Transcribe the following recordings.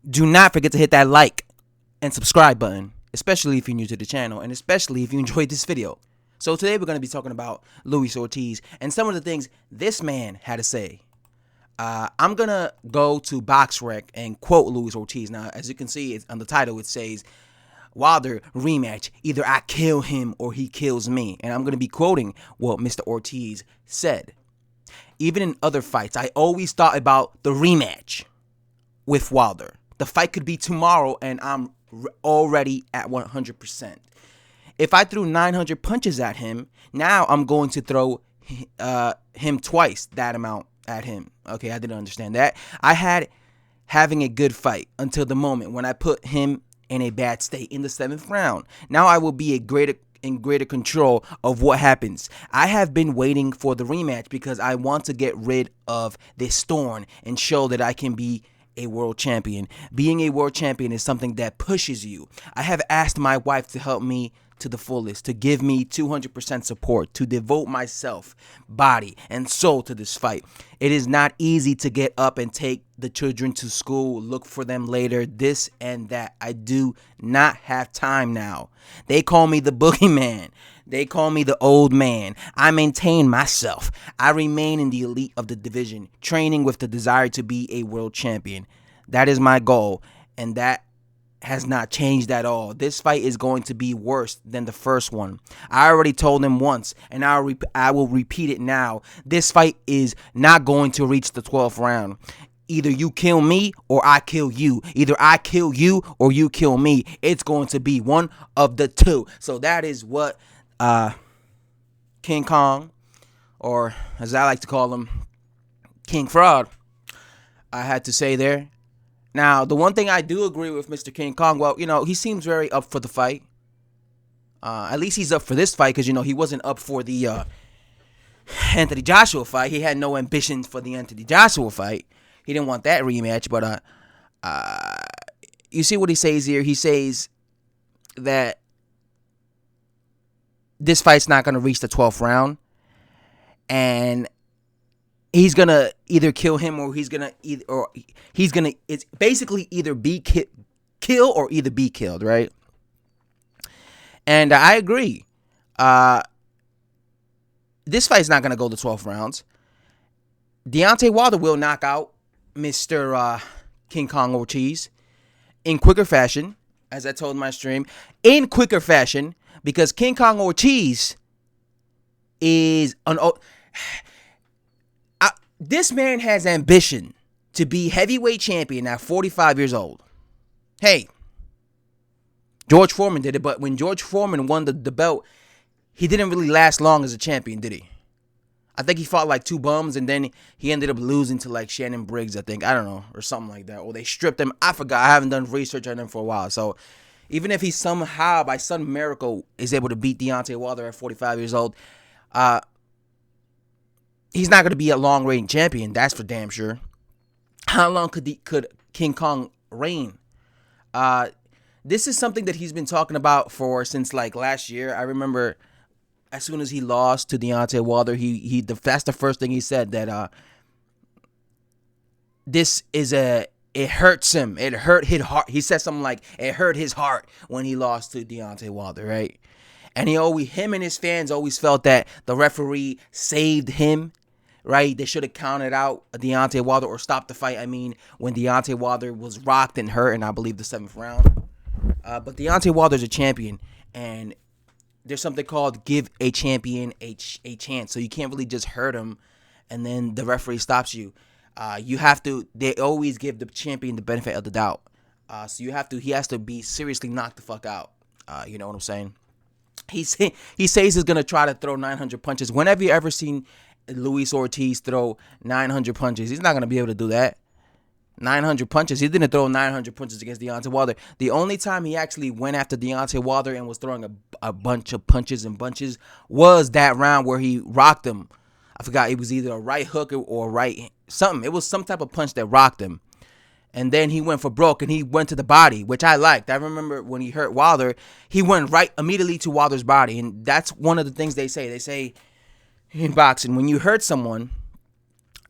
do not forget to hit that like and subscribe button, especially if you're new to the channel and especially if you enjoyed this video. So today we're going to be talking about Luis Ortiz and some of the things this man had to say. I'm going to go to BoxRec and quote Luis Ortiz. Now, as you can see, it's on the title, it says, Wilder rematch, either I kill him or he kills me. And I'm going to be quoting what Mr. Ortiz said. Even in other fights, I always thought about the rematch with Wilder. The fight could be tomorrow and I'm already at 100%. If I threw 900 punches at him, now I'm going to throw him twice that amount at him. Okay, I didn't understand that. I had having a good fight until the moment when I put him in a bad state in the 7th round. Now I will be in greater control of what happens. I have been waiting for the rematch because I want to get rid of this thorn and show that I can be a world champion. Being a world champion is something that pushes you. I have asked my wife to help me to the fullest, to give me 200% support, to devote myself, body, and soul to this fight. It is not easy to get up and take the children to school, look for them later, this and that. I do not have time now. They call me the boogeyman. They call me the old man. I maintain myself. I remain in the elite of the division, training with the desire to be a world champion. That is my goal, and that has not changed at all. This fight is going to be worse than the first one. I already told him once, and I will repeat it now. This fight is not going to reach the 12th round. Either you kill me or I kill you. Either I kill you or you kill me. It's going to be one of the two. So that is what King Kong, or as I like to call him, King Fraud, I had to say there. Now, the one thing I do agree with Mr. King Kong, well, he seems very up for the fight. At least he's up for this fight because, he wasn't up for the Anthony Joshua fight. He had no ambitions for the Anthony Joshua fight. He didn't want that rematch, but you see what he says here? He says that this fight's not going to reach the 12th round, and he's going to either kill him or it's basically either be kill or either be killed, right? And I agree. This fight's not going to go to 12 rounds. Deontay Wilder will knock out Mr. King Kong Ortiz in quicker fashion, as I told in my stream, in quicker fashion, because King Kong Ortiz is this man has ambition to be heavyweight champion at 45 years old. Hey, George Foreman did it, but when George Foreman won the belt, he didn't really last long as a champion, did he? I think he fought like 2 bums, and then he ended up losing to like Shannon Briggs, I think. I don't know, or something like that. Or they stripped him. I forgot. I haven't done research on him for a while. So even if he somehow, by some miracle, is able to beat Deontay Wilder at 45 years old, he's not going to be a long-reign champion. That's for damn sure. How long could King Kong reign? This is something that he's been talking about since like last year. I remember as soon as he lost to Deontay Wilder, that's the first thing he said, that this is it hurts him. It hurt his heart. He said something like it hurt his heart when he lost to Deontay Wilder, right? And him and his fans always felt that the referee saved him, right? They should have counted out Deontay Wilder or stopped the fight. I mean, when Deontay Wilder was rocked and hurt in, I believe, the 7th round. But Deontay Wilder's a champion, and there's something called give a champion a chance. So you can't really just hurt him and then the referee stops you. They always give the champion the benefit of the doubt. So he has to be seriously knocked the fuck out. You know what I'm saying? He says he's going to try to throw 900 punches. Whenever you ever seen Luis Ortiz throw 900 punches, he's not going to be able to do that. 900 punches. He didn't throw 900 punches against Deontay Wilder. The only time he actually went after Deontay Wilder and was throwing a bunch of punches and bunches was that round where he rocked him. I forgot, it was either a right hook or right something. It was some type of punch that rocked him. And then he went for broke and he went to the body, which I liked. I remember when he hurt Wilder, he went right immediately to Wilder's body. And that's one of the things they say. They say in boxing, when you hurt someone,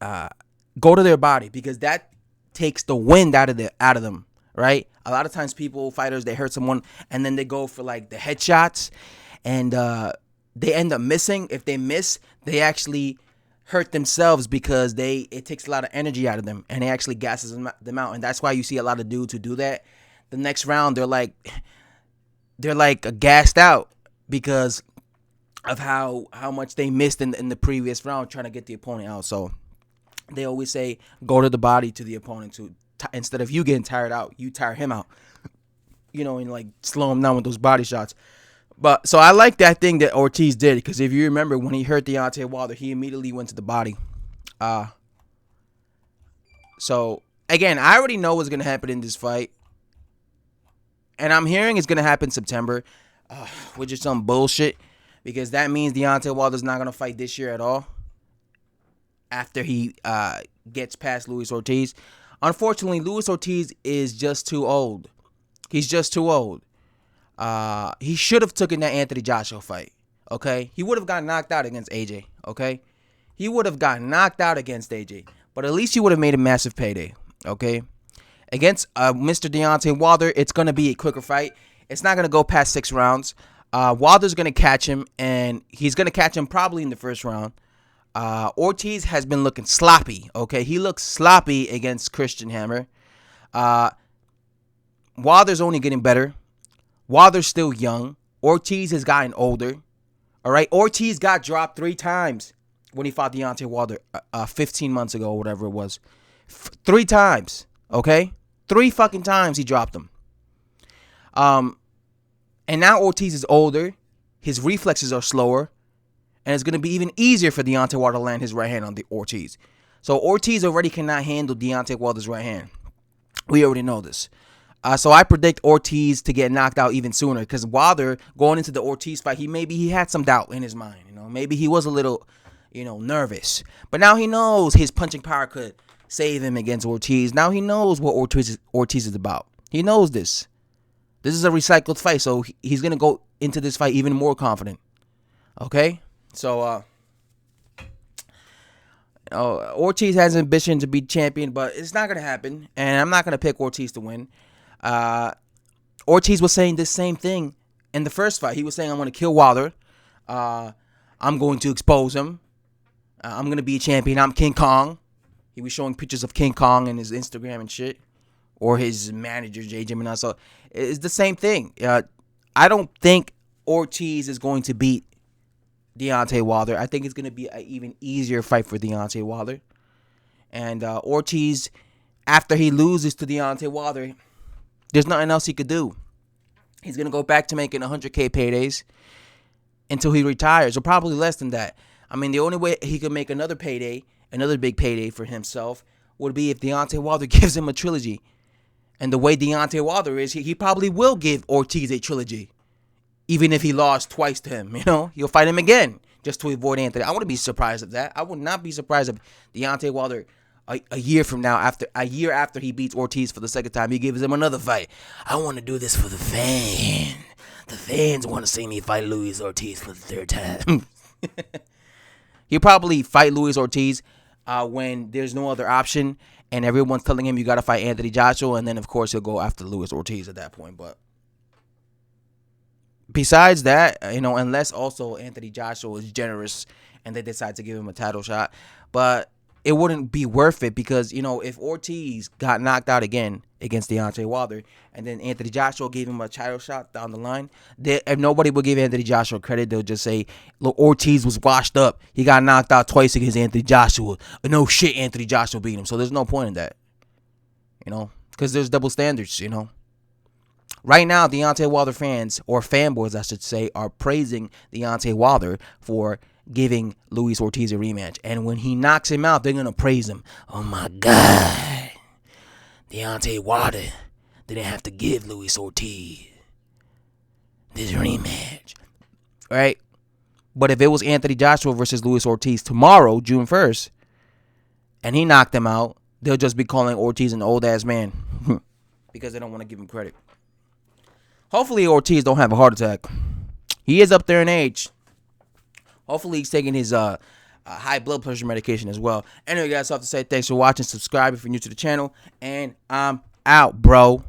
go to their body, because that takes the wind out of them, right? A lot of times fighters, they hurt someone and then they go for like the headshots and they end up missing. If they miss, they actually hurt themselves because it takes a lot of energy out of them and it actually gasses them out. And that's why you see a lot of dudes who do that. The next round, they're like gassed out because of how much they missed in the previous round trying to get the opponent out. So they always say go to the body to the opponent instead of you getting tired out, you tire him out, and like slow him down with those body shots. But so I like that thing that Ortiz did, because if you remember when he hurt Deontay Wilder, he immediately went to the body. So again, I already know what's gonna happen in this fight, and I'm hearing it's gonna happen September, which is some bullshit, because that means Deontay Wilder's not gonna fight this year at all. After he gets past Luis Ortiz. Unfortunately, Luis Ortiz is just too old. He's just too old. He should have taken that Anthony Joshua fight, okay? He would have gotten knocked out against AJ, okay? He would have gotten knocked out against AJ, but at least he would have made a massive payday, okay? Against Mr. Deontay Wilder, it's going to be a quicker fight. It's not going to go past 6 rounds. Wilder's going to catch him, and he's going to catch him probably in the first round. Ortiz has been looking sloppy, okay? He looks sloppy against Christian Hammer. Wilder's only getting better. Wilder's still young. Ortiz has gotten older, all right? Ortiz got dropped 3 times when he fought Deontay Wilder 15 months ago or whatever it was. 3 times, okay? 3 fucking times he dropped him. And now Ortiz is older. His reflexes are slower. And it's going to be even easier for Deontay Wilder to land his right hand on the Ortiz. So Ortiz already cannot handle Deontay Wilder's right hand. We already know this. So I predict Ortiz to get knocked out even sooner, because Wilder, going into the Ortiz fight, he had some doubt in his mind. Maybe he was a little, nervous. But now he knows his punching power could save him against Ortiz. Now he knows what Ortiz is about. He knows this. This is a recycled fight, so he's going to go into this fight even more confident. Okay? So, Ortiz has ambition to be champion, but it's not going to happen. And I'm not going to pick Ortiz to win. Ortiz was saying this same thing in the first fight. He was saying, I'm going to kill Wilder. I'm going to expose him. I'm going to be a champion. I'm King Kong. He was showing pictures of King Kong in his Instagram and shit. Or his manager, J. Gemini. So, it's the same thing. I don't think Ortiz is going to beat Deontay Wilder. I think it's going to be an even easier fight for Deontay Wilder. And Ortiz, after he loses to Deontay Wilder, there's nothing else he could do. He's going to go back to making 100K paydays until he retires, or probably less than that. I mean, the only way he could make another big payday for himself, would be if Deontay Wilder gives him a trilogy. And the way Deontay Wilder is, he probably will give Ortiz a trilogy. Even if he lost twice to him, he'll fight him again just to avoid Anthony. I wouldn't be surprised at that. I would not be surprised if Deontay Wilder, a year from now, after he beats Ortiz for the second time, he gives him another fight. I want to do this for the fans. The fans want to see me fight Luis Ortiz for the 3rd time. He'll probably fight Luis Ortiz when there's no other option, and everyone's telling him you got to fight Anthony Joshua, and then of course he'll go after Luis Ortiz at that point. But besides that, unless also Anthony Joshua is generous and they decide to give him a title shot. But it wouldn't be worth it, because, if Ortiz got knocked out again against Deontay Wilder and then Anthony Joshua gave him a title shot down the line, if nobody will give Anthony Joshua credit, they'll just say, look, Ortiz was washed up. He got knocked out twice against Anthony Joshua. No shit, Anthony Joshua beat him. So there's no point in that, because there's double standards, Right now, Deontay Wilder fans, or fanboys I should say, are praising Deontay Wilder for giving Luis Ortiz a rematch. And when he knocks him out, they're going to praise him. Oh my God. Deontay Wilder didn't have to give Luis Ortiz this rematch. Right? But if it was Anthony Joshua versus Luis Ortiz tomorrow, June 1st, and he knocked him out, they'll just be calling Ortiz an old-ass man because they don't want to give him credit. Hopefully Ortiz don't have a heart attack. He is up there in age. Hopefully he's taking his high blood pressure medication as well. Anyway, guys, I have to say thanks for watching. Subscribe if you're new to the channel. And I'm out, bro.